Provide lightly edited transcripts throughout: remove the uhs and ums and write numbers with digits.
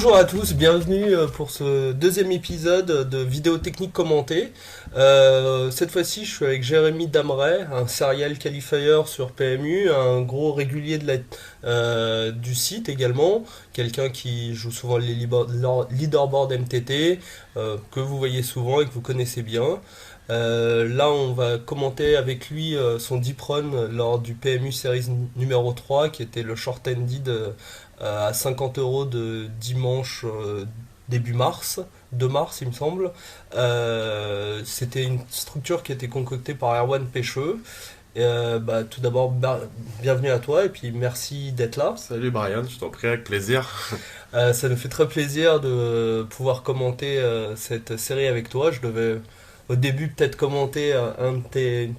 Bonjour à tous, bienvenue pour ce deuxième épisode de vidéo technique commentée. Cette fois-ci, je suis avec Jérémy Dameret, un serial qualifier sur PMU, un gros régulier du site également, quelqu'un qui joue souvent les leaderboards MTT, que vous voyez souvent et que vous connaissez bien. Là, on va commenter avec lui son deep run lors du PMU Series numéro 3, qui était le short-ended à 50 € de dimanche début mars, 2 mars il me semble. C'était une structure qui a été concoctée par Erwan Pêcheux. Tout d'abord, bienvenue à toi et puis merci d'être là. Salut Brian, je t'en prie avec plaisir. Ça nous fait très plaisir de pouvoir commenter cette série avec toi. Je devais au début peut-être commenter un de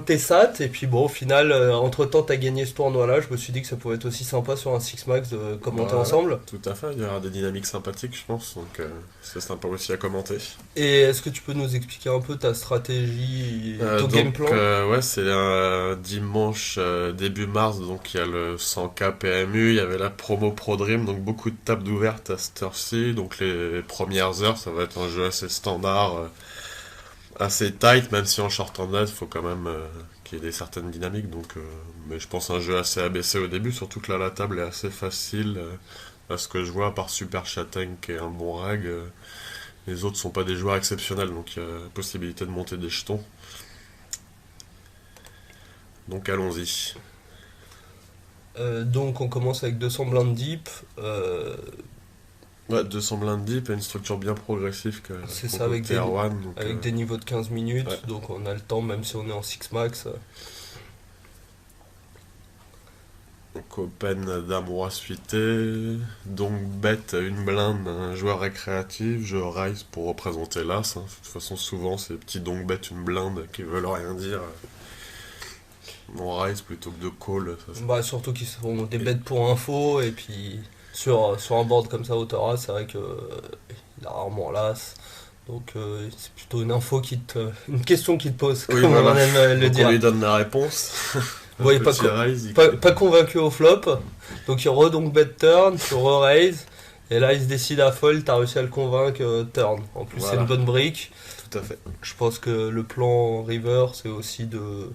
tes sats, et puis bon, au final, entre-temps, t'as gagné ce tournoi-là. Je me suis dit que ça pouvait être aussi sympa sur un Six Max de commenter Voilà, ensemble. tout à fait, il y aura des dynamiques sympathiques je pense, donc c'est sympa aussi à commenter. Et est-ce que tu peux nous expliquer un peu ta stratégie, ton game plan? Ouais, c'est un dimanche début mars, donc il y a le 100K PMU, il y avait la promo Pro Dream, donc beaucoup de tables ouvertes à cette heure-ci, donc les premières heures, ça va être un jeu assez standard, assez tight, même si en short en net, il faut quand même qu'il y ait des certaines dynamiques. Donc, mais je pense un jeu assez abaissé au début, surtout que là la table est assez facile. À ce que je vois, à part Super Chateng qui est un bon rag, les autres sont pas des joueurs exceptionnels, donc il y a possibilité de monter des jetons. Donc allons-y. Donc on commence avec 200 blindes deep. Ouais, 200 blindes deep et une structure bien progressive que C'est ça, concocté Erwan. Donc, avec des niveaux de 15 minutes, ouais. donc on a le temps, même si on est en Six Max. Donc open dame roi suité, donc bête une blinde, un joueur récréatif, je raise pour représenter l'as. De toute façon souvent c'est petit donc bête une blinde qui veulent rien dire. On raise plutôt que de call. Bah, surtout qu'ils sont des bêtes pour info, et puis sur un board comme ça, Autora, c'est vrai que il a rarement l'as. Donc c'est plutôt une question qui te pose, Oui comme voilà, on aime le donc on dire. lui donne la réponse. Bon, Un il est petit raise, pas convaincu au flop, donc il donc bet turn, tu re-raise, et là il se décide à fold, t'as réussi à le convaincre turn. En plus c'est une voilà, bonne brique. tout à fait. Je pense que le plan river c'est aussi de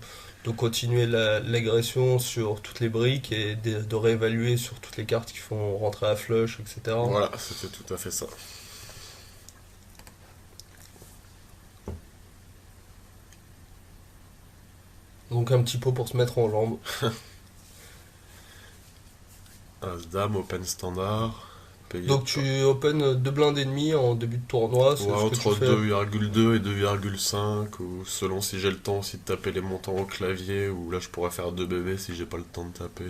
continuer l'agression sur toutes les briques et de réévaluer sur toutes les cartes qui font rentrer à flush, etc. Voilà, c'était tout à fait ça. Donc un petit pot pour se mettre en jambe. As dame, open standard, payé. Donc tu open 2 blindes et demi en début de tournoi, c'est Ouais, ce que tu entre fais. 2,2 et 2,5, ou selon si j'ai le temps aussi de taper les montants au clavier, ou là je pourrais faire 2 bébés si j'ai pas le temps de taper.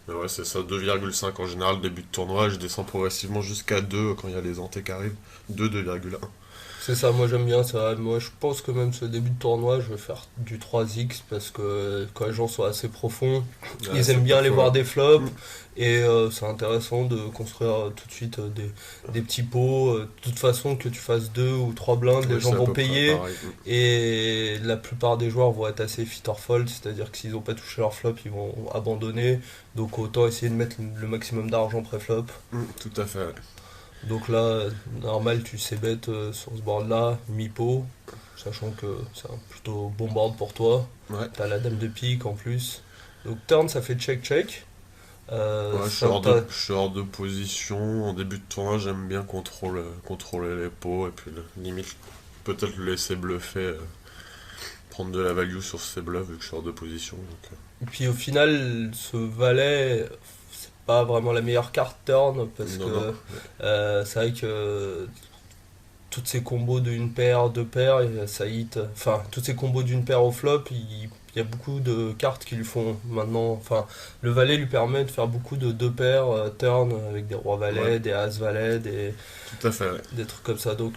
Mais ouais, c'est ça, 2,5 en général, début de tournoi, je descends progressivement jusqu'à 2 quand il y a les antés qui arrivent. 2, 2,1. C'est ça, moi j'aime bien ça. Moi je pense que même ce début de tournoi, je vais faire du 3x parce que quand les gens sont assez profonds, Ouais, ils c'est aiment pas bien aller faux, voir ouais. des flops, et c'est intéressant de construire tout de suite des petits pots. De toute façon, que tu fasses 2 ou 3 blindes, les Ouais, gens c'est à vont peu près payer, pareil. et la plupart des joueurs vont être assez fit or fold, c'est-à-dire que s'ils n'ont pas touché leur flop, ils vont abandonner. Donc autant essayer de mettre le maximum d'argent pré-flop. Tout à fait, ouais. Donc là, normal, tu sais bet sur ce board-là, mi-pot, sachant que c'est un plutôt bon board pour toi. Ouais, T'as la dame de pique en plus. Donc turn, ça fait check-check. ouais, je suis Ça, je suis hors de position. En début de tournoi, j'aime bien contrôler les pots, et puis limite, peut-être le laisser bluffer, prendre de la value sur ses bluffs vu que je suis hors de position. Donc, Et puis au final, ce valet, c'est pas vraiment la meilleure carte turn, parce non, non. que c'est vrai que toutes ces combos d'une paire, deux paires, et ça hit. Enfin, toutes ces combos d'une paire au flop, il y a beaucoup de cartes qui lui font maintenant. Enfin, le valet lui permet de faire beaucoup de deux paires turn avec des rois Ouais, valets, des as valets, tout à fait, ouais. des trucs comme ça. Donc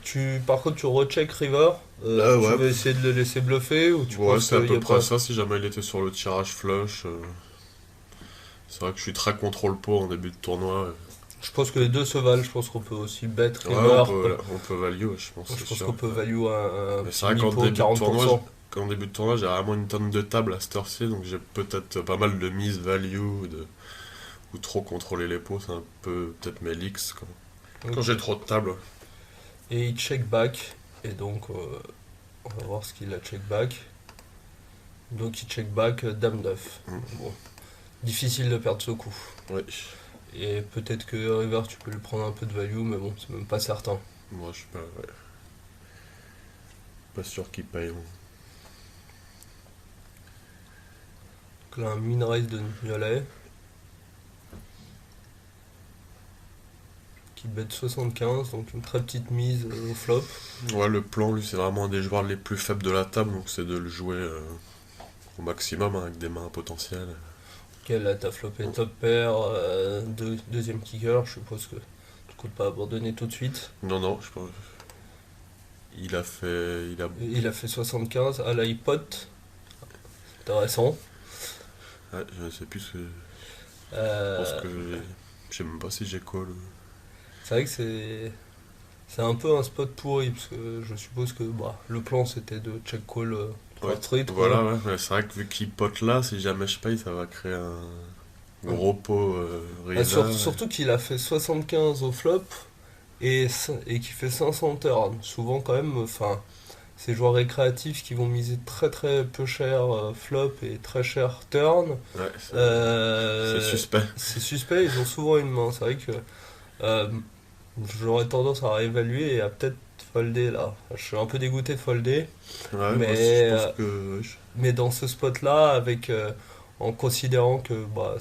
par contre, tu recheck river. Tu Ouais, veux essayer de le laisser bluffer, ou tu ouais, penses c'est à qu'il y peu a près pas. ça si jamais il était sur le tirage flush. C'est vrai que je suis très contrôle pot en début de tournoi. Je pense que les deux se valent. Je pense qu'on peut aussi bet Ouais, river. on peut value, ouais, je pense, Je c'est pense sûr. qu'on peut value un Mais c'est petit vrai qu'en mi-pot début de tournoi, 40%. début de tournoi, j'ai vraiment une tonne de tables à cette heure-ci, donc j'ai peut-être pas mal de mise value, Ou trop contrôler les pots, c'est un peu peut-être mes leaks quand Ok. j'ai trop de tables. Et il check back. Et donc, on va voir ce qu'il a check back. Donc, il check back Dame 9. Mm. Bon, difficile de perdre ce coup. Oui, Et peut-être que River, tu peux lui prendre un peu de value, mais bon, c'est même pas certain. moi je suis pas sûr qu'il paye. Donc là, un min raise de Niolet. Qui bet 75, donc une très petite mise au flop. Ouais, le plan, lui, c'est vraiment un des joueurs les plus faibles de la table, donc c'est de le jouer au maximum hein, avec des mains potentielles. Ok, là, t'as flopé top pair, deuxième kicker. Je suppose que tu comptes pas abandonner tout de suite. Non, non, je pense. Il a fait. Il a fait 75. Ah là, il pote. Intéressant. Ouais, je sais plus ce que. Je pense Euh, que. Je sais même pas si j'ai call. c'est vrai que c'est un peu un spot pourri, parce que je suppose que bah, le plan c'était de check call 3 Ouais, street, voilà, quoi. ouais, ouais, c'est vrai que vu qu'il pote là, si jamais je paye, ça va créer un gros pot Ah, river. surtout qu'il a fait 75 au flop et qu'il fait 500 turn. Souvent, quand même, enfin, ces joueurs récréatifs qui vont miser très très peu cher flop et très cher turn, Ouais, c'est euh, suspect. c'est suspect, ils ont souvent une main. C'est vrai que euh, j'aurais tendance à réévaluer et à peut-être folder là. Je suis un peu dégoûté de folder, Ouais, moi aussi, je mais, pense euh, que. Ouais, mais dans ce spot là, en considérant que bah,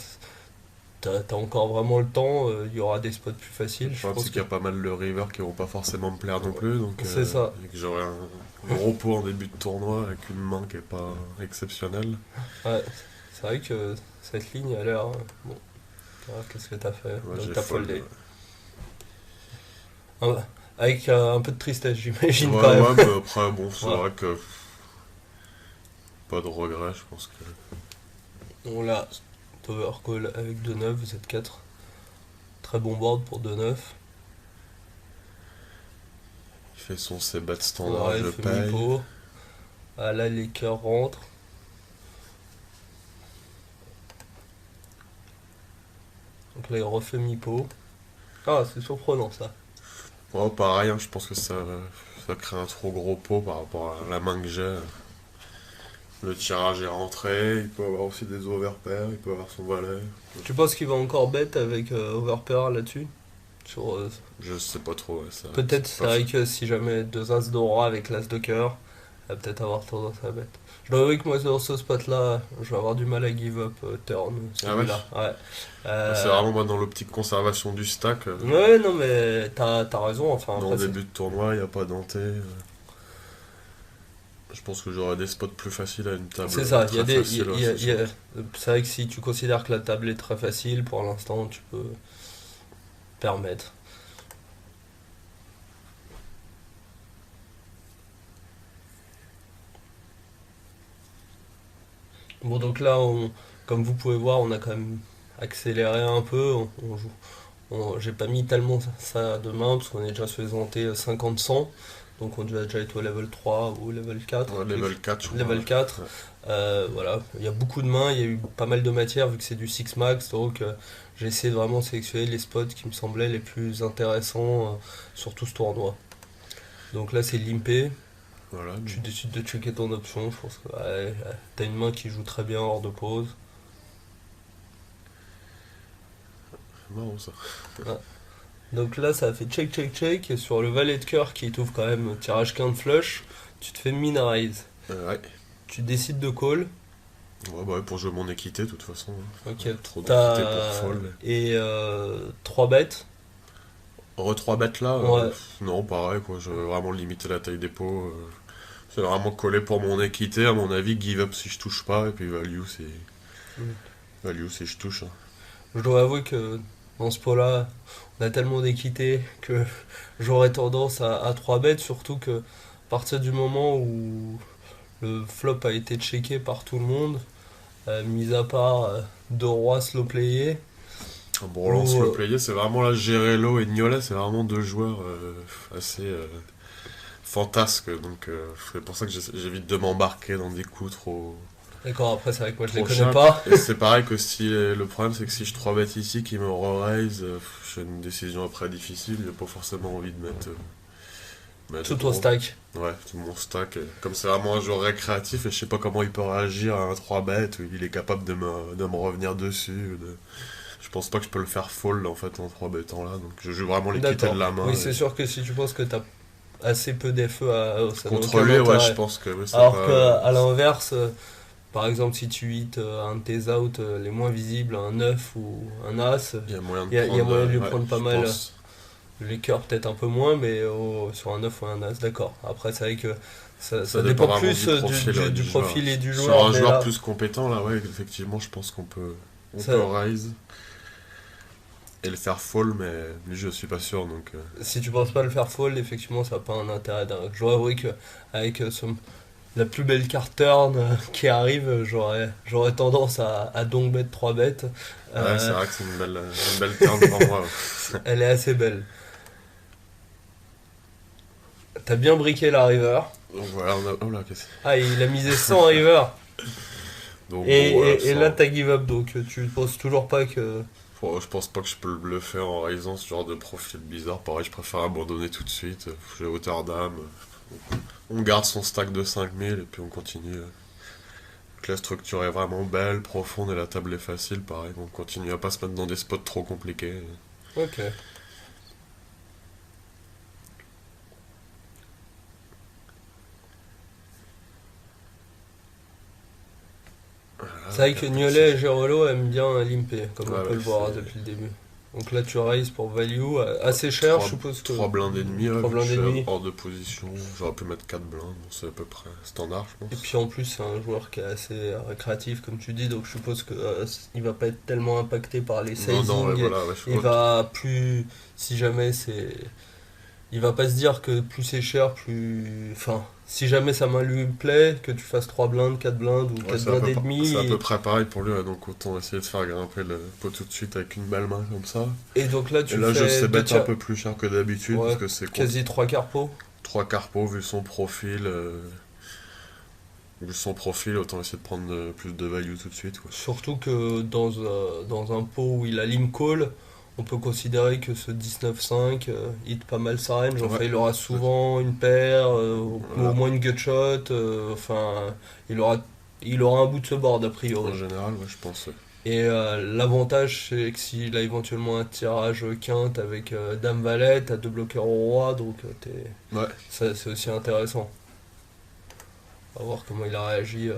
t'as encore vraiment le temps, il y aura des spots plus le faciles. Je problème, c'est pense qu'il que y a pas mal de rivers qui vont pas forcément me plaire non plus, donc c'est ça. et que j'aurai un gros pot en début de tournoi avec une main qui est pas exceptionnelle. Ouais, c'est vrai que cette ligne a l'air. Bon, alors, qu'est-ce que t'as fait? Ouais, Donc j'ai t'as fold. foldé. Ah, avec un peu de tristesse, j'imagine Ouais, quand même. ouais, mais après, bon, c'est Ouais. vrai que pas de regret, je pense que. On l'a overcall avec 2-9, vous êtes 4. Très bon board pour 2-9. Il fait son c-bet standard, Ouais, il je fait paye. mi-pot. Ah là, les cœurs rentrent. Donc là, il refait mi-pot. Ah, c'est surprenant ça. Ouais, pareil, hein, je pense que ça crée un trop gros pot par rapport à la main que j'ai. Le tirage est rentré, il peut avoir aussi des overpairs, il peut avoir son valet. Tu penses qu'il va encore bet avec overpair là-dessus? Sur, Je sais pas trop, ouais, ça. peut-être, C'est c'est pas vrai fait. que si jamais deux as de roi avec l'as de cœur, elle va peut-être avoir tendance à bet. Je dois avouer que moi, dans ce spot-là, je vais avoir du mal à give up turn, Ah ouais? celui-là. Ouais. C'est Euh, vraiment moi dans l'optique conservation du stack. ouais, non, mais t'as raison. Enfin, En après, début de tournoi, il n'y a pas denté. Je pense que j'aurai des spots plus faciles à une table c'est ça. Il y a très des, facile. Ouais, c'est sûr. c'est vrai que si tu considères que la table est très facile, pour l'instant, tu peux permettre. Bon, donc là, comme vous pouvez voir, on a quand même accéléré un peu. On joue. J'ai pas mis tellement ça de main parce qu'on est déjà sur les ontés 50-100. Donc on devait déjà être au level 3 ou level 4. Ouais, level 4, je crois. Level 4. Ouais. Voilà, il y a beaucoup de mains, il y a eu pas mal de matière vu que c'est du 6 max. Donc j'ai essayé de vraiment sélectionner les spots qui me semblaient les plus intéressants sur tout ce tournoi. Donc là c'est limpé. Voilà, Tu décides de checker ton option. Je pense que ouais, t'as une main qui joue très bien hors de pause. c'est marrant ça. Ouais. Donc là, ça a fait check, check, check. Et sur le valet de cœur qui t'ouvre quand même tirage 15 flush, tu te fais min raise. Ouais. Tu décides de call. Ouais, bah ouais, pour jouer mon équité, de toute façon. Ok. Trop d'équité pour T'as. fold. Et 3 bêtes. Re 3 bêtes là, Ouais. non, pareil, quoi. Je veux vraiment limiter la taille des pots. C'est vraiment collé pour mon équité, à mon avis. Give up si je touche pas, et puis value si je touche. Hein. Je dois avouer que dans ce pot-là, on a tellement d'équité que j'aurais tendance à 3 bêtes. Surtout que à partir du moment où le flop a été checké par tout le monde, mis à part deux rois slow playés. Bon, lance Ou, le player, c'est vraiment là, Gerello et Niolet, c'est vraiment deux joueurs assez fantasques, donc c'est pour ça que j'évite de m'embarquer dans des coups trop, D'accord, après c'est vrai que moi je les Trop connais cher. pas. Et c'est pareil que si le problème c'est que si je 3 bet ici qui me re-raise, j'ai une décision après difficile, j'ai pas forcément envie de mettre Tout ton gros. stack. Ouais, tout mon stack. Et comme c'est vraiment un joueur récréatif et je sais pas comment il peut réagir à un 3 bet où il est capable de me revenir dessus. Je pense pas que je peux le faire fold en fait en 3 bettant là, donc je joue vraiment l'équité D'accord. de la main. Oui, c'est sûr que si tu penses que t'as assez peu d'FE, ça n'a Contre aucun lui, ouais, je intérêt. pense que oui, c'est Alors pas. qu'à l'inverse, par exemple, si tu hits un de tes outs les moins visibles, un 9 ou un As, Il y a moyen de il y a prendre. moyen de lui Ouais, prendre pas je mal. pense. Les cœurs peut-être un peu moins, mais sur un 9 ou un As, d'accord. Après, c'est vrai que Ça ça dépend dépend vraiment plus du profil du du joueur. profil et du Sur joueur, un mais joueur là, plus compétent, là, ouais, effectivement, je pense on ça, peut raise et le faire fall, mais lui, je suis pas sûr, donc. si tu penses pas le faire fold, effectivement, ça n'a pas un intérêt dingue. Je dois avouer que avec la plus belle carte turn qui arrive, j'aurais tendance à donc bet 3 bêtes. Ouais, c'est Euh, vrai que c'est une belle turn pour moi. Ouais. Elle est assez belle. T'as bien briqué la river. Donc voilà, oh là, Ah, il a misé 100 river. Donc Et, bon, voilà, et là, t'as give up, donc tu penses toujours pas que. je pense pas que je peux le bluffer en raisant ce genre de profil bizarre. Pareil, je préfère abandonner tout de suite. J'ai hauteur d'âme. On garde son stack de 5000 et puis on continue. Donc la structure est vraiment belle, profonde et la table est facile. Pareil, on continue à pas se mettre dans des spots trop compliqués. Ok. Voilà, C'est vrai que un Niolet petit. et Gerolo aiment bien limper, comme Ouais, on peut ouais, le voir c'est depuis le début. Donc là, tu raises pour value, assez cher, je suppose que. 3 blindes et demi, ouais, 3 vu que blindes je et suis demi. hors de position. J'aurais pu mettre 4 blindes, bon, c'est à peu près standard, je Et pense. puis en plus, c'est un joueur qui est assez récréatif, comme tu dis, donc je suppose que il va pas être tellement impacté par les Non, non, ouais, sizing. voilà, ouais, Il va plus. Si jamais c'est. Il va pas se dire que plus c'est cher, plus. Enfin, si jamais sa main lui plaît, que tu fasses 3 blindes, 4 blindes ou ouais, 4 blindes et c'est à peu demi. près pareil pour lui, ouais, donc autant essayer de faire grimper le pot tout de suite avec une belle main comme ça. Et donc là, Et tu là, je fais sais deux mettre un tiers. peu plus cher que d'habitude, parce Ouais, que c'est contre quasi 3 carpos. 3 carpos, vu son profil, autant essayer de prendre plus de value tout de suite, quoi. Surtout que dans un pot où il a lim call, on peut considérer que ce 19-5 hit pas mal sa range. Enfin, Ouais, il aura souvent une paire, ou au voilà. moins une gutshot. Enfin, il aura, il aura un bout de ce board a En priori. général, ouais, je pense. Ouais. Et l'avantage, c'est que s'il a éventuellement un tirage quinte avec Dame Valet, t'as deux bloqueurs au roi, donc Ouais, ça, c'est aussi intéressant. On va voir comment il a réagi.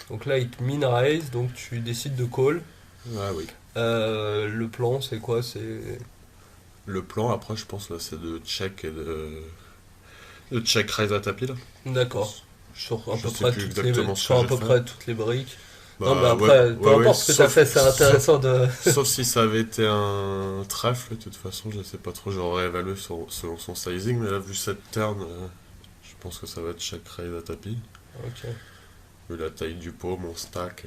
Donc là, il te min raise, donc tu décides de call. ouais, oui. Le plan, c'est quoi? C'est. Le plan, après, je pense, là, c'est de check et de check raise à tapis, là. D'accord. Sur à Je peu sais près plus toutes les, exactement ce sur que à j'ai peu fait. près toutes les briques. Non, mais Bah, ouais, après, peu ouais, importe ouais, ce que t'as fait, c'est intéressant de. sauf si ça avait été un trèfle, de toute façon, je sais pas trop, j'aurais évalué selon son sizing, mais là, vu cette turn, je pense que ça va être check raise à tapis. Ok. Vu la taille du pot, mon stack.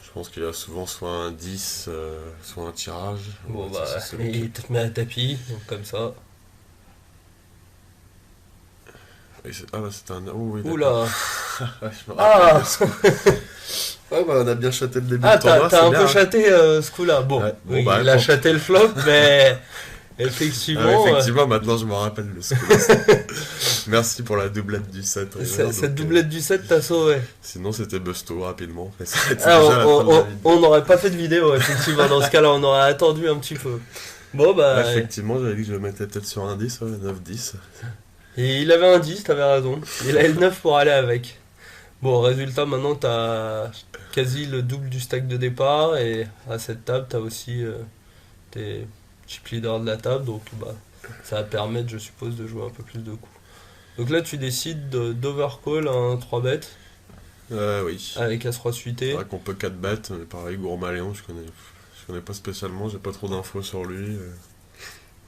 Je pense qu'il y a souvent soit un 10, soit un tirage. Bon, Ouais, bah, ça, c'est celui il te met à tapis, donc comme ça. Ah, bah, c'était un. Oh, oui, d'accord. Oula! Ouais, je me Ah! rappelle de ce coup. Ouais, bah, on a bien chaté le début Ah, du tournoi, t'as c'est un bien, peu hein. chaté ce coup-là. Bon, Ouais, bon, oui, bah, il a quand- chaté le flop, mais Ah, effectivement, effectivement, maintenant je me rappelle de ce coup-là. Merci pour la doublette du 7. cette doublette du 7 t'a sauvé. Sinon, c'était Busto rapidement. Mais ça a été Ah, déjà la fin de la vidéo. on n'aurait pas fait de vidéo, effectivement. Dans ce cas-là, on aurait attendu un petit peu. Bon, bah, Ouais, effectivement, j'avais dit que je le mettais peut-être sur un 10, ouais, 9-10. et il avait un 10, t'avais raison. Il a le 9 pour aller avec. Bon, résultat, maintenant, t'as quasi le double du stack de départ. Et à cette table, t'as aussi tes chip leaders de la table. Donc, bah, ça va permettre, je suppose, de jouer un peu plus de coups. Donc là, tu décides d'overcall un 3 bet Oui. avec As-Roi C'est suité. vrai qu'on peut 4 bêtes, mais pareil, Gourmalion, je connais pas spécialement, j'ai pas trop d'infos sur lui.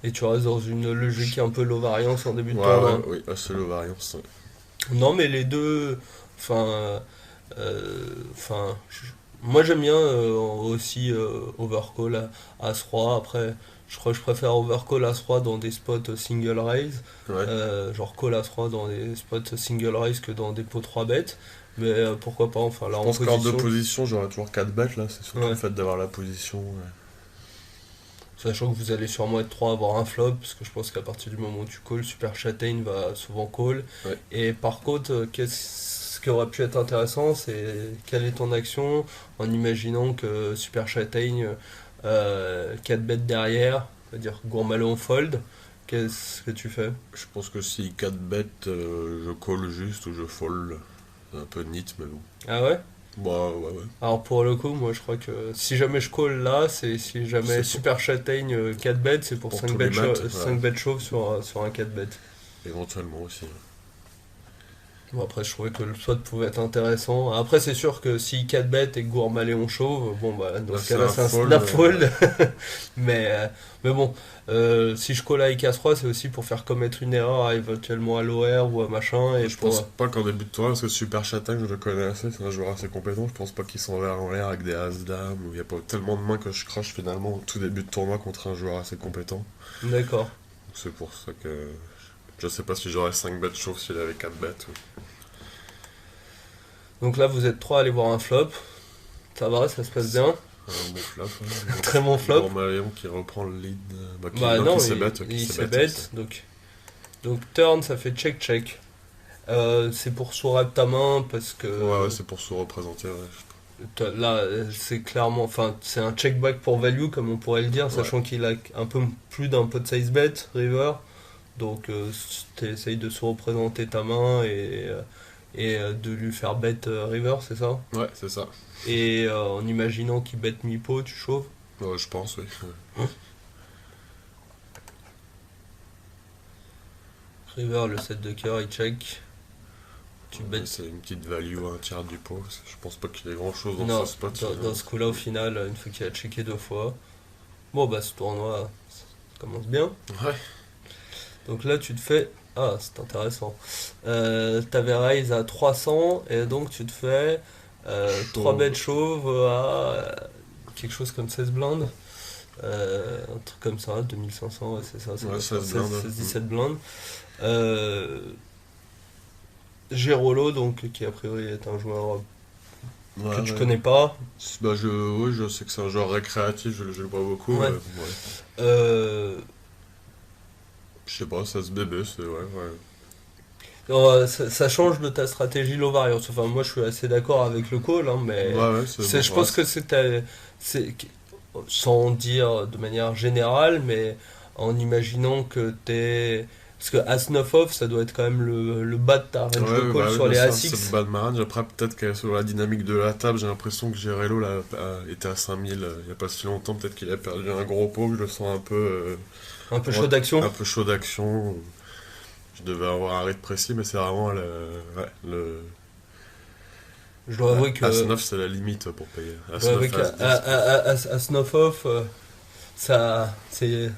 Et tu restes dans une logique un peu low variance en début de Ouais, tournoi. ouais, oui, assez low variance. Ouais. Non, mais les deux. Enfin. Moi j'aime bien aussi overcall à As-Roi. Après, je crois que je préfère overcall As-Roi dans des spots single raise. Ouais. Genre call As-Roi dans des spots single raise que dans des pots 3 bêtes. Mais pourquoi pas, enfin là Je en pense qu'en de position. position, j'aurais toujours 4 bêtes là, c'est surtout Ouais. le fait d'avoir la position. Ouais. Sachant que vous allez sûrement être 3 à avoir un flop, parce que je pense qu'à partir du moment où tu calls, Super Châtaigne va souvent call. Ouais. Et par contre, qu'est-ce qui aurait pu être intéressant, c'est quelle est ton action en imaginant que Super Châtaigne 4 bêtes derrière, c'est-à-dire Gourmalon fold, qu'est-ce que tu fais? Je pense que si 4 bêtes, je call juste ou je fold. C'est un peu neat, mais bon. Ah ouais? Bah ouais, ouais. Alors pour le coup, moi je crois que si jamais je call là, c'est si jamais C'est pour, Super Châtaigne 4 bêtes, c'est pour pour 5 tous les bêtes, maths, 5 bêtes chauves sur un 4 bêtes. éventuellement aussi. Bon, après, je trouvais que le SWAT pouvait être intéressant. Après, c'est sûr que si 4 bêtes et que Gourmaléon chauve, bon, bah, dans Là, ce c'est cas-là, un c'est un fold. snap fold. mais, euh, mais bon, si je colle avec As-3, c'est aussi pour faire commettre une erreur éventuellement à l'OR ou à machin. Et Je pour... pense pas qu'en début de tournoi, parce que Super Châtaigne, je le connais assez, c'est un joueur assez compétent. Je pense pas qu'il s'enverra en l'air avec des As-Dames, où il y a pas tellement de mains que je crache finalement au tout début de tournoi contre un joueur assez compétent. D'accord. Donc c'est pour ça que je sais pas si j'aurais 5 bêtes chauves s'il avait 4 bêtes. Donc là, vous êtes 3 à aller voir un flop. Ça va, ça se passe bien. Un bon flop. Hein. Très bon flop. Gourmalion qui reprend le lead. Bah non, qui s'est bête. il s'est bête. Donc turn, ça fait check-check. C'est pour sourd ta main parce que Ouais, ouais, c'est pour se représenter. Ouais. là c'est clairement, enfin c'est un check back pour value comme on pourrait le dire, Ouais. sachant qu'il a un peu plus d'un pot de size bet river, donc t'essayes de se représenter ta main et de lui faire bet river, c'est ça? Ouais, c'est ça. Et en imaginant qu'il bet mi-pot, tu chauves. Ouais, je pense, oui. River, le set de cœur, il check. Tu Ouais, bet. c'est une petite value à un tiers du pot. Parce que je pense pas qu'il y ait grand chose dans Non, ce spot. dans ce coup-là, au final, une fois qu'il a checké 2 fois, bon bah ce tournoi ça commence bien. Ouais. Donc là, tu te fais. Ah, c'est intéressant. T'avais raise à 300 et donc tu te fais 3 Chauve. bêtes chauves à quelque chose comme 16 blindes. Un truc comme ça, 2500, ouais, c'est ça, ça Ouais, doit faire 16 blindes. 17 blindes. Euh, Gérolo, donc, qui a priori est un joueur Ouais, que tu ouais. connais pas. Bah, oui, je sais que c'est un joueur récréatif, je le vois beaucoup. Ouais. Ouais. Euh, Je sais pas, ça se bébé, c'est ouais, ouais. ça change de ta stratégie low variance. Enfin, moi, je suis assez d'accord avec le call, hein, mais Ouais, ouais, c'est bon. je Ouais, pense que c'est sans dire de manière générale, mais en imaginant que t'es. Parce que As-9 off, ça doit être quand même le bas de ta range ouais, de bah call oui, sur les bien sûr, c'est A6. le bas de ma range. Après, peut-être que sur la dynamique de la table, j'ai l'impression que Gerello là, était à 5000 il y a pas si longtemps. Peut-être qu'il a perdu un gros pot, que je le sens un peu, Un peu chaud d'action. un peu chaud d'action. Je devais avoir un rythme précis, mais c'est vraiment ouais, Je dois avouer que. As-9, c'est la limite pour payer. Je dois avouer As-9, qu'As-10. As-9 off, ça. C'est.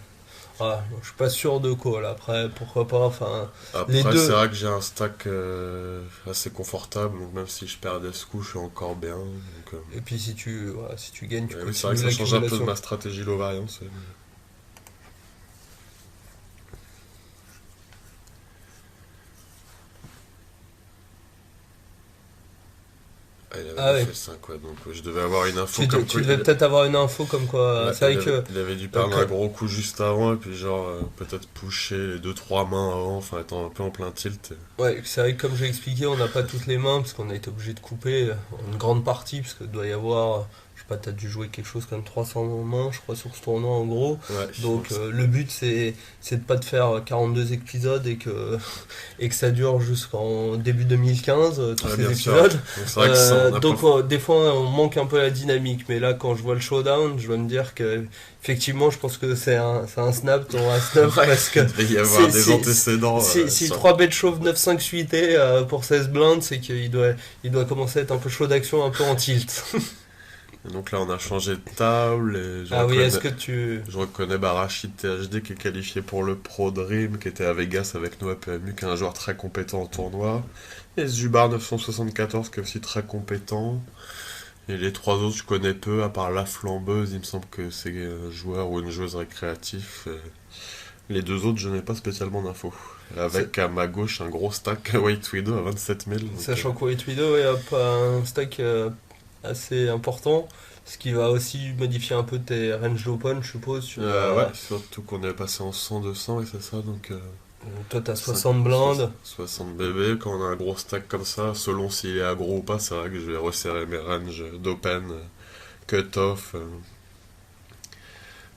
Ah, je suis pas sûr de call. Après, pourquoi pas. Enfin, les Après, deux. c'est vrai que j'ai un stack assez confortable, donc même si je perdais ce coup, je suis encore bien. Donc, Et puis si tu gagnes, tu oui, c'est vrai que continues ça change un peu de l'accumulation. ma stratégie low variance. Ah, il Ah avait ouais. fait 5, ouais, donc je devais avoir une info Tu comme quoi devais peut-être avoir une info comme quoi. ouais, C'est vrai que. il avait dû perdre que- un gros coup juste avant, et puis genre peut-être pusher les deux trois mains avant, enfin étant un peu en plein tilt. Ouais, c'est vrai que comme j'ai expliqué, on n'a pas toutes les mains parce qu'on a été obligé de couper une grande partie parce qu'il doit y avoir. Je sais pas, t'as dû jouer quelque chose comme 300 mains, je crois, sur ce tournoi en gros. Ouais, Donc le but c'est de pas de faire 42 épisodes et que ça dure jusqu'en début 2015 tous ouais, ces bien sûr. épisodes. Donc c'est vrai que ça, on a Donc pas... des fois on manque un peu la dynamique, mais là quand je vois le showdown, je dois me dire que effectivement je pense que c'est un snap ton As-9 parce que il devait y avoir des si antécédents. si 3 bêtes chauves 9-5 suités pour 16 blindes, c'est qu'il doit commencer à être un peu chaud d'action, un peu en tilt. Et donc là, on a changé de table, et Ah oui, est-ce que tu... je reconnais Rachid THD qui est qualifié pour le Pro Dream, qui était à Vegas avec nous à PMU, qui est un joueur très compétent en tournoi. Et Zubar 974 qui est aussi très compétent. Et les trois autres, je connais peu, à part la flambeuse, il me semble que c'est un joueur ou une joueuse récréatif. Les deux autres, je n'ai pas spécialement d'infos. C'est- Avec à ma gauche un gros stack White Widow à 27 000. Donc, Sachant que White Widow a pas un stack assez important, ce qui va aussi modifier un peu tes ranges d'open, je suppose. ouais, surtout qu'on est passé en 100-200 et c'est ça, donc Toi, t'as 5, 60 blindes. 60 bébés. Quand on a un gros stack comme ça, selon s'il est aggro ou pas, c'est vrai que je vais resserrer mes ranges d'open, cut-off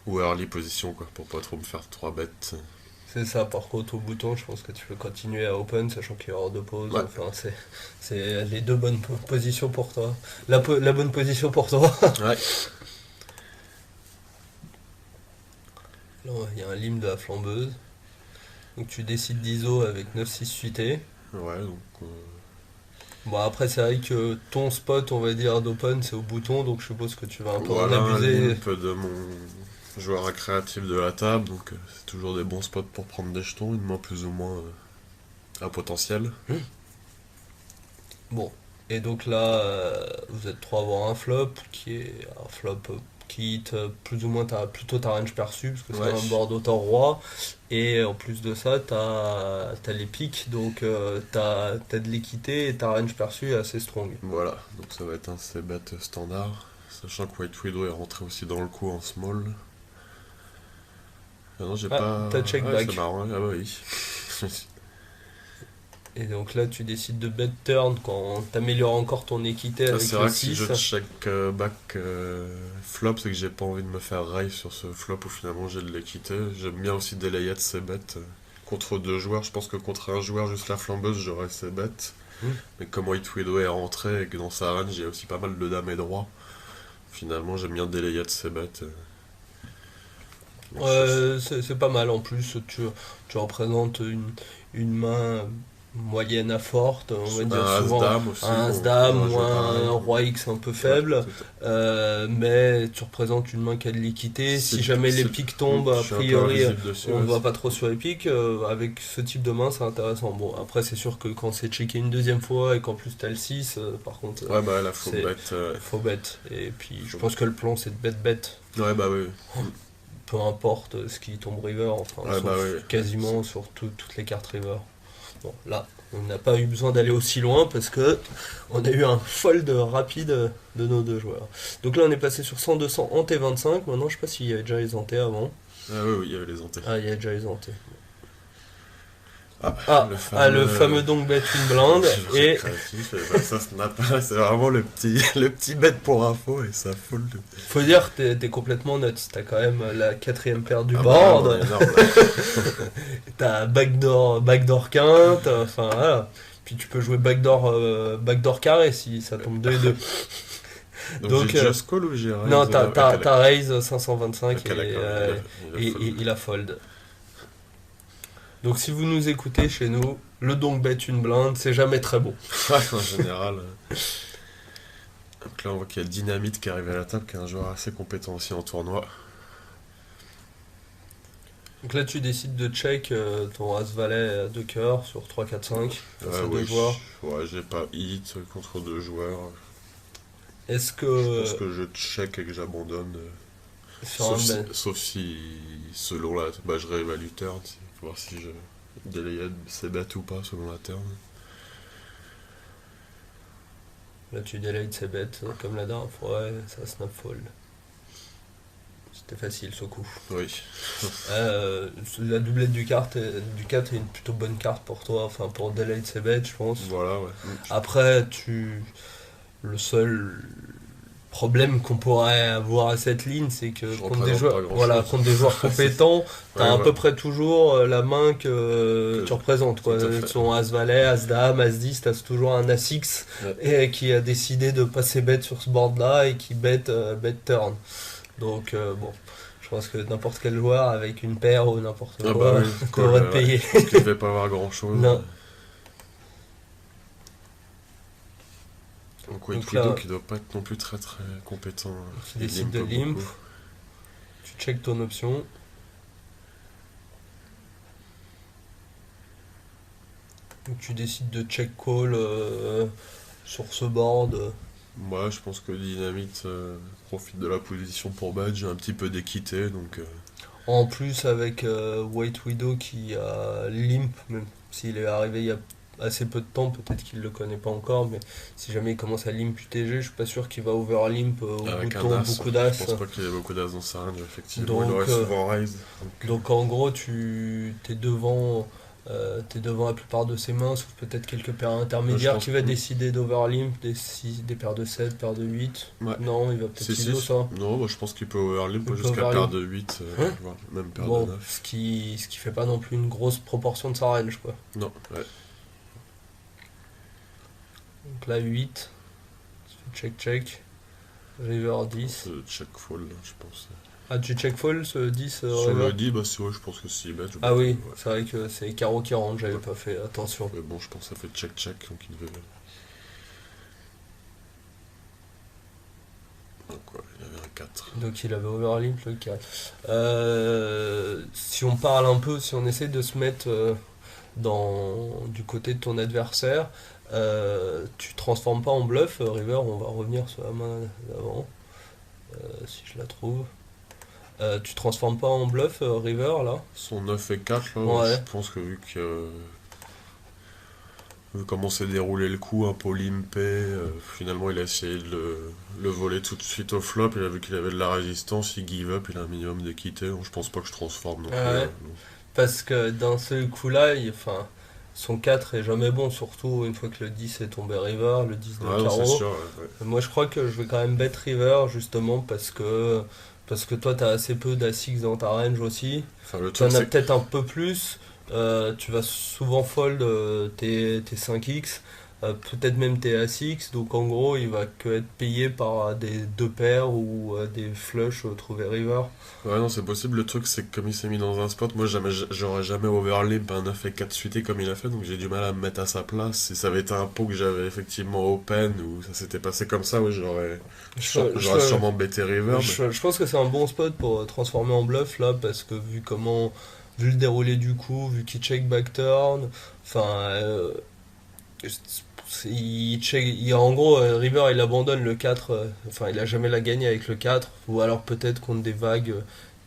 ou early position, quoi, pour pas trop me faire 3 bêtes. C'est ça, par contre, au bouton, je pense que tu peux continuer à open, sachant qu'il y a hors de pause. Ouais. Enfin, c'est les deux bonnes positions pour toi. La bonne position pour toi. Ouais. Là, il y a un lim de la flambeuse. Donc tu décides d'ISO avec 9-6 suité. Ouais, donc Bon, après, c'est vrai que ton spot, on va dire, d'open, c'est au bouton, donc je suppose que tu vas un peu en voilà un abuser. limp de mon joueur récréatif de la table, donc c'est toujours des bons spots pour prendre des jetons, une main plus ou moins à potentiel. Bon, et donc là, vous êtes trois à avoir un flop, qui est un flop qui hit plus ou moins plutôt ta range perçue, parce que Ouais. c'est un board auteur-roi, et en plus de ça, t'as les pics, donc t'as de l'équité, et ta range perçue est assez strong. Voilà, donc ça va être un c-bet standard, sachant que White Widow est rentré aussi dans le coup en small. Ah non, j'ai Ah, pas. t'as check Ouais, back. c'est marrant, ah bah oui. Et donc là, tu décides de bet turn quand t'améliores encore ton équité Ah, avec c'est le vrai que si 6. je check back flop, c'est que j'ai pas envie de me faire rail sur ce flop où finalement j'ai de l'équité. J'aime bien aussi délayer de ces bêtes. Contre deux joueurs, je pense que contre un joueur, juste la flambeuse, j'aurais ces bêtes. Hmm. Mais comme White Widow est rentré et que dans sa range, il y a aussi pas mal de dames et droits, finalement j'aime bien délayer de ces bêtes. Donc, C'est pas mal en plus, tu représentes une main moyenne à forte, on va dire un souvent As-Dame aussi. un bon, As-Dame un ou jeu pareil. un Roi X un peu Ouais, faible, tout mais tu représentes une main qui a de l'équité. Si jamais les pics tombent, je a suis un peu priori, invisible dessus. on ne Ouais, va pas trop sur les pics. Avec ce type de main, c'est intéressant. Bon, après, c'est sûr que quand c'est checké une deuxième fois et qu'en plus t'as le 6, par contre, ouais, bah là, faut c'est bet. faut bet. Et puis, je pense que le plan, c'est de bet. Ouais, bah oui. Peu importe ce qui tombe river, enfin, Ouais, sauf bah oui. quasiment sur toutes les cartes river. Bon, là, on n'a pas eu besoin d'aller aussi loin parce que on a eu un fold rapide de nos deux joueurs. Donc là, on est passé sur 100-200 en T25. Maintenant, je sais pas s'il y avait déjà les antés avant. Ah oui, oui, il y avait les antés. Ah, il y a déjà les antés. Ah, Ah, le le fameux donc bet une blinde. jeu Et créatif, bah, ça snap, c'est vraiment le petit bet pour info et ça fold. faut dire que t'es complètement nuts. T'as quand même la quatrième paire du Ah bah, board. on est énorme. T'as backdoor quinte, enfin voilà. Puis tu peux jouer backdoor carré si ça tombe 2 et 2. Donc, Donc, j'ai just call ou j'ai raise? Non, t'as Ok, raise 525 ok, et, d'accord, il a fold. il a fold. Donc si vous nous écoutez chez nous, le donc bet une blinde, c'est jamais très bon. Ouais, en général. Donc là, on voit qu'il y a Dynamite qui arrive à la table, qui est un joueur assez compétent aussi en tournoi. Donc là tu décides de check ton as-valet de cœur sur 3, 4, 5 face à deux Oui, joueurs. ouais, j'ai pas hit contre deux joueurs. Est-ce Je que pense que je check et que j'abandonne. sur Sauf un si, bet, sauf si, selon la. Bah, je réévalue turn, pour voir si je délayais ces bêtes ou pas selon la turn. là tu délayes ses bêtes comme la dernière fois, ouais, ça snap fold. C'était facile ce coup. Oui. La doublette du 4 est une plutôt bonne carte pour toi, enfin pour delay ses bêtes je pense. Voilà, ouais. Après, le seul problème qu'on pourrait avoir à cette ligne, c'est que Je contre des représente joueurs, pas grand-chose. voilà, contre des joueurs compétents, t'as Ouais, à ouais. peu près toujours la main que tu représentes, quoi. Tout à fait. Son As-Valet, As-Dame, As-10, t'as toujours un As-X Ouais. et qui a décidé de passer bête sur ce board-là et qui bet turn. Donc, bon, je pense que n'importe quel joueur avec une paire ou n'importe Ah quoi bah oui, devrait te ouais. payer. Je pense qu'il devait pas avoir grand chose. Non. Donc, White Donc là- Widow qui doit pas être non plus très très compétent. Tu Il décides de limpe limp. beaucoup. Tu check ton option. Donc tu décides de check call sur ce board. Moi, je pense que Dynamite profite de la position pour badge, j'ai un petit peu d'équité, donc En plus, avec White Widow qui a limp, même s'il est arrivé il y a assez peu de temps, peut-être qu'il le connaît pas encore, mais si jamais il commence à limp UTG, je suis pas sûr qu'il va over limp au bout Avec de un tour, as, beaucoup je d'as. pense pas qu'il y ait beaucoup d'as dans sa range, effectivement. Il Donc, aurait souvent raise. donc en gros, tu t'es devant la plupart de ses mains, sauf peut-être quelques paires Je intermédiaires pense qui va que- décider d'overlimp, des paires de 7, paires de 8. Ouais. Non, il va peut-être Si, ISO si. ça. Non, bah, je pense qu'il peut overlimp Il peut jusqu'à overlimp. paire de 8, Hein voire même paire de Bon, 9. ce qui fait pas non plus une grosse proportion de sa range, quoi. Non, ouais. Donc là, 8, check, river 10. Check fall, je pense. Ah, tu check fold ce 10 Sur river? le 10, bah, si, ouais, je pense que si, bet. Ah oui, Ouais. c'est vrai que c'est carreau qui rentre, j'avais Ouais. pas fait attention. Mais bon, je pense que ça fait check, donc il devait. Donc, ouais, il avait un 4. Donc il avait overlimp le 4. Si on parle un peu, si on essaie de se mettre du côté de ton adversaire, tu transformes pas en bluff, river, on va revenir sur la main d'avant, si je la trouve. Tu transformes pas en bluff, river, là? Son 9 et 4, là, Ouais. je pense que vu comment s'est déroulé le coup, un peu limpé, finalement il a essayé de le voler tout de suite au flop, il a vu qu'il avait de la résistance, il give up, il a un minimum de quitter, donc je pense pas que je transforme non plus. Ah ouais. Non. Parce que d'un seul coup-là, enfin, son 4 est jamais bon, surtout une fois que le 10 est tombé river, le 10 de Ouais, non, c'est carreau. sûr, ouais. Moi, je crois que je vais quand même bet river, justement, parce que toi, t'as assez peu d'A6 dans ta range aussi. Enfin, le Tu en truc, as c'est que peut-être un peu plus. Tu vas souvent fold tes 5x, peut-être même tes As-X. Donc en gros, il va que être payé par des deux paires ou des flush trouvés river. ouais, non, c'est possible. Le truc, c'est que comme il s'est mis dans un spot, moi, j'aurais jamais overlimp un 9 et 4 suité comme il a fait, donc j'ai du mal à me mettre à sa place. Si ça avait été un pot que j'avais effectivement open ou ça s'était passé comme ça, oui, j'aurais sûrement bêté river. Mais... Je pense que c'est un bon spot pour transformer en bluff là, parce que vu le déroulé du coup, vu qu'il check back turn, enfin, en gros, River il abandonne le 4, enfin il a jamais la gagné avec le 4, ou alors peut-être contre des vagues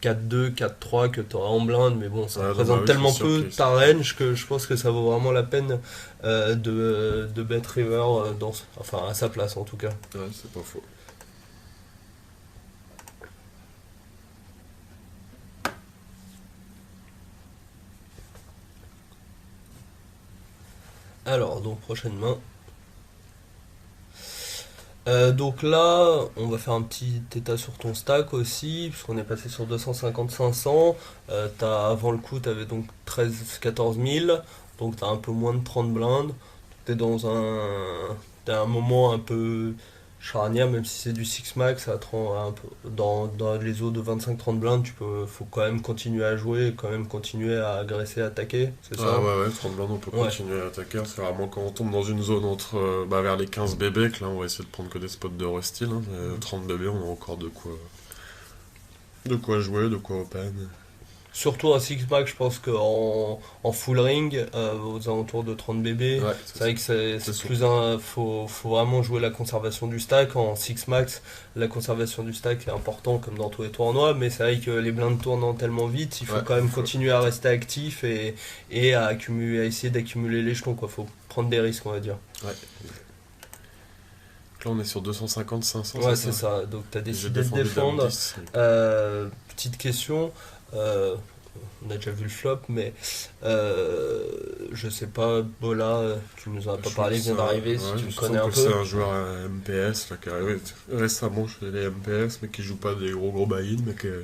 4-2, 4-3 que tu auras en blinde, mais bon, ça Ouais, non, représente bah oui, tellement c'est sûr peu que ta range que je pense que ça vaut vraiment la peine de bet River enfin à sa place en tout cas. Ouais, c'est pas faux. Alors, donc prochaine main. Donc là, on va faire un petit état sur ton stack aussi, puisqu'on est passé sur 250-500. Avant le coup, tu avais donc 13-14 000, donc tu as un peu moins de 30 blindes. Tu es t'es à un moment un peu charnière, même si c'est du 6 max, un peu, dans les eaux de 25-30 blindes, faut quand même continuer à jouer, quand même continuer à agresser, à attaquer, c'est Ah ça? ouais, 30 blindes, on peut Ouais. continuer à attaquer. C'est vraiment quand on tombe dans une zone entre vers les 15 bébés que là on va essayer de prendre que des spots de rustil. Hein. 30 bébés, on a encore de quoi jouer, de quoi open. Surtout un six-pack, je pense qu'en full ring, aux alentours de 30 BB, Ouais, c'est vrai que c'est sûr. plus faut vraiment jouer la conservation du stack. En 6 max, la conservation du stack est important comme dans tous les tournois, mais c'est vrai que les blindes tournant tellement vite, il faut Ouais, quand même faut- continuer à rester actif et à essayer d'accumuler les jetons, quoi. Faut prendre des risques, on va dire. Ouais. Donc là on est sur 250-500. Ouais, c'est ça. Donc tu as J'ai décidé de défendu défendre. dame 10. Petite question, on a déjà vu le flop, mais je sais pas, Bola, tu nous en as pas Je parlé, trouve vient que d'arriver, c'est si ouais, tu le je connais trouve un que c'est peu. un joueur MPS là, qui est arrivé récemment chez les MPS, mais qui joue pas des gros buy-in, mais qui est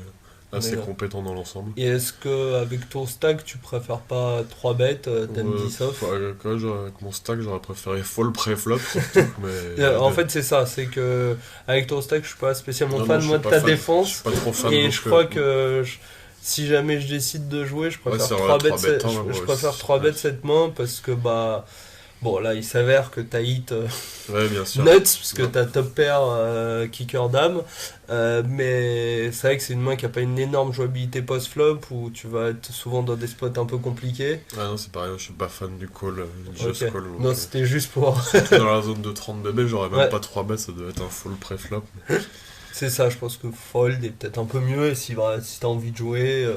assez Mais, compétent dans l'ensemble. Et est-ce que avec ton stack, tu préfères pas 3 bêtes, dame 10 off? Avec mon stack, j'aurais préféré fall pré-flop surtout, mais En fait, c'est ça, c'est que avec ton stack, je suis pas spécialement non, fan, je moi, suis de pas ta fan. Je défense. suis pas trop fan Et non je plus. crois que si jamais je décide de jouer, je préfère c'est vrai, 3 bêtes, 3 bêtes, hein, je moi préfère aussi. 3 Ouais. bêtes cette main parce que bah bon là il s'avère que t'as hit Ouais, bien sûr. nuts parce que Ouais. t'as top pair kicker dame, mais c'est vrai que c'est une main qui a pas une énorme jouabilité post-flop où tu vas être souvent dans des spots un peu compliqués. Ah non, c'est pareil, je suis pas fan du call, du just Ok. call. Donc, Non, c'était juste pour surtout dans la zone de 30 bébés, j'aurais même Ouais. pas 3 bêtes, ça doit être un full pré-flop. C'est ça, je pense que Fold est peut-être un peu mieux et si t'as envie de jouer.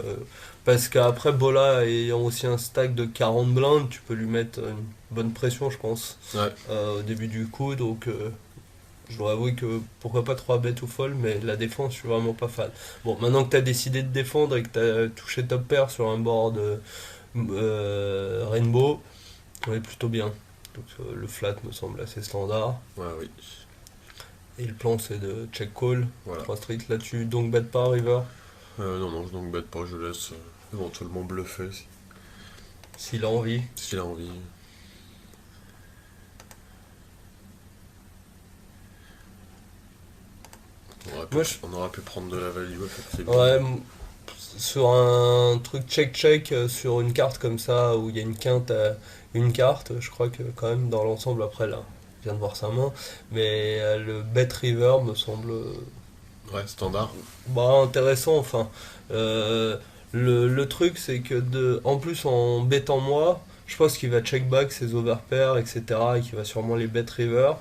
Parce qu'après, Bola ayant aussi un stack de 40 blindes, tu peux lui mettre une bonne pression, je pense, Ouais. au début du coup. Donc, je dois avouer que pourquoi pas 3 bêtes ou Fold, mais la défense, je suis vraiment pas fan. Bon, maintenant que t'as décidé de défendre et que t'as touché top pair sur un board Rainbow, on est plutôt bien. Donc, le flat me semble assez standard. Ouais, oui. Et le plan, c'est de check call. Voilà. 3 streets là-dessus, donc bet pas river. Non, non, je donc bête pas, je laisse éventuellement bluffer S'il a envie. s'il a envie. Moi, On aurait pu prendre de la value, effectivement. ouais, sur un truc check-check, sur une carte comme ça, où il y a une quinte à une carte, je crois que quand même dans l'ensemble, après là, je viens de voir sa main, mais le bet river me semble Ouais, standard. bah, intéressant, enfin. Euh, le truc, c'est que en plus en bettant moi, je pense qu'il va check back ses overpairs, etc., et qu'il va sûrement les bet river.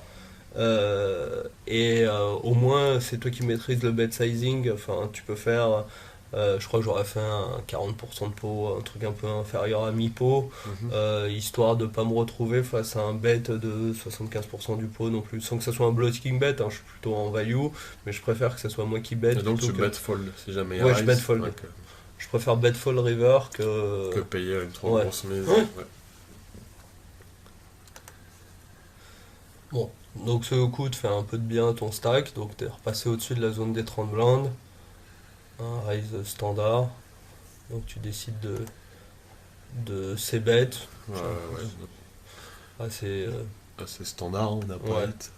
Au moins, c'est toi qui maîtrises le bet sizing. Enfin, tu peux faire. Je crois que j'aurais fait un 40% de pot, un truc un peu inférieur à mi-pot, Mhm. histoire de pas me retrouver face à un bet de 75% du pot non plus. Sans que ça soit un blocking bet, hein, je suis plutôt en value, mais je préfère que ce soit moi qui bet Et donc plutôt tu que. bet fold si jamais il Ouais, je rise. bet fold. Ouais, Je préfère bet fold river que. que payer une trop Ouais. grosse mise. Ouais. Ouais. Bon, donc ce coup te fait un peu de bien à ton stack, donc t'es repassé au-dessus de la zone des 30 blindes. Un raise standard. Donc tu décides de c-bet. Ouais, Assez, assez standard, on n'a pas Ouais. hit.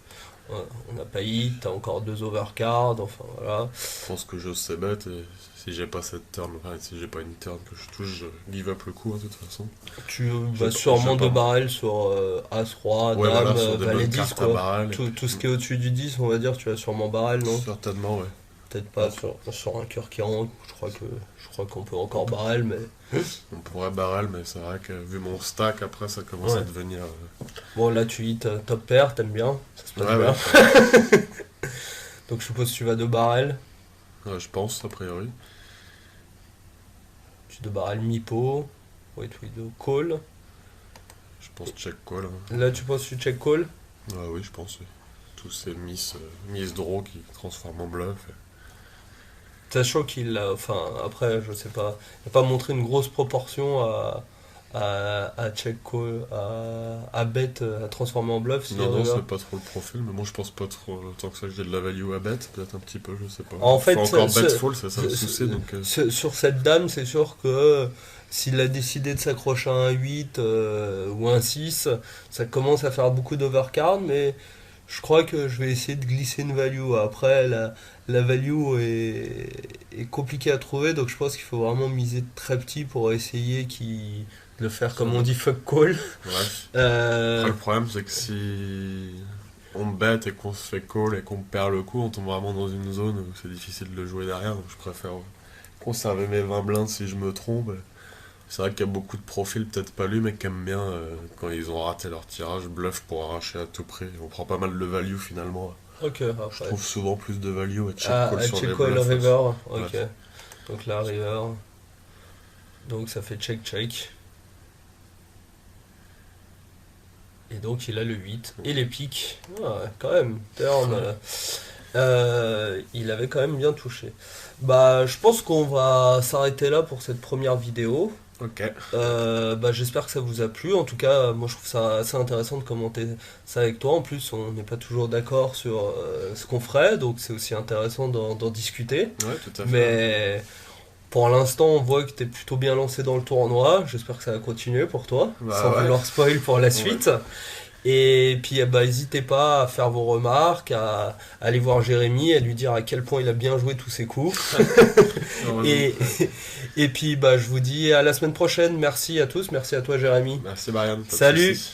ouais, on n'a pas hit, t'as encore 2 overcards, enfin voilà. Je pense que je sais bet et si j'ai pas cette turn, enfin, si j'ai pas une turn que je touche, je give up le coup, hein, de toute façon. Tu Je vas sais sûrement pas. deux barrels sur As-Roi, Ouais, Dame, voilà, sur des Valet bonnes 10 cartes à quoi. barrel. Tout ce qui est au-dessus du 10, on va dire, tu vas sûrement barrel, non? Certainement, ouais. Peut-être pas Ouais. sur un cœur qui rentre, je crois qu'on peut encore barrel, mais. On pourrait barrel, mais c'est vrai que vu mon stack, après ça commence Ouais. à devenir. Bon, là tu hit top pair, t'aimes bien, ça se passe Ouais, bien. ouais. Donc je suppose que tu vas de barrel, Ouais, je pense, a priori. tu de barrel mi-pot, wait, de call. Je pense check call, hein. Là tu penses que tu check call. Ouais, oui, je pense, oui. Tous ces miss draw qui transforment en bluff. Sachant qu'il a, enfin après je sais pas, il n'a pas montré une grosse proportion à check call, à bet, à transformer en bluff. Si Non, non, river. c'est pas trop le profil, mais moi je pense pas trop tant que ça que j'ai de la value à bet, peut-être un petit peu, je sais pas. En fait, faut encore bet ce- full, ça me ce- soucie, donc. Sur cette dame, c'est sûr que s'il a décidé de s'accrocher à un 8 ou un 6, ça commence à faire beaucoup d'overcard, mais je crois que je vais essayer de glisser une value. Après, la value est compliquée à trouver, donc je pense qu'il faut vraiment miser très petit pour essayer de le faire comme on dit fuck call. Ouais. Euh, Après, le problème, c'est que si on bet et qu'on se fait call et qu'on perd le coup, on tombe vraiment dans une zone où c'est difficile de le jouer derrière, donc je préfère conserver mes 20 blindes si je me trompe. C'est vrai qu'il y a beaucoup de profils, peut-être pas lui, mais qui aiment bien, quand ils ont raté leur tirage, bluff pour arracher à tout prix. On prend pas mal de value finalement. ok, Je après. trouve souvent plus de value à check Ah, call à sur check les call bluffs. river, ok. Ouais. Donc là, river. Donc ça fait check. Et donc il a le 8 et les piques. Ouais, quand même, turn. Il avait quand même bien touché. Bah, je pense qu'on va s'arrêter là pour cette première vidéo. Ok. Bah, j'espère que ça vous a plu. En tout cas, moi je trouve ça assez intéressant de commenter ça avec toi. En plus, on n'est pas toujours d'accord sur ce qu'on ferait, donc c'est aussi intéressant d'en discuter. Ouais, tout à fait. Mais pour l'instant, on voit que tu es plutôt bien lancé dans le tournoi. J'espère que ça va continuer pour toi, Bah sans ouais. vouloir spoil pour la suite. Et puis, bah, n'hésitez pas à faire vos remarques, à aller voir Jérémy, à lui dire à quel point il a bien joué tous ses coups. Et, et puis, bah, je vous dis à la semaine prochaine. Merci à tous. Merci à toi, Jérémy. Merci Marianne. Pas de Salut. soucis.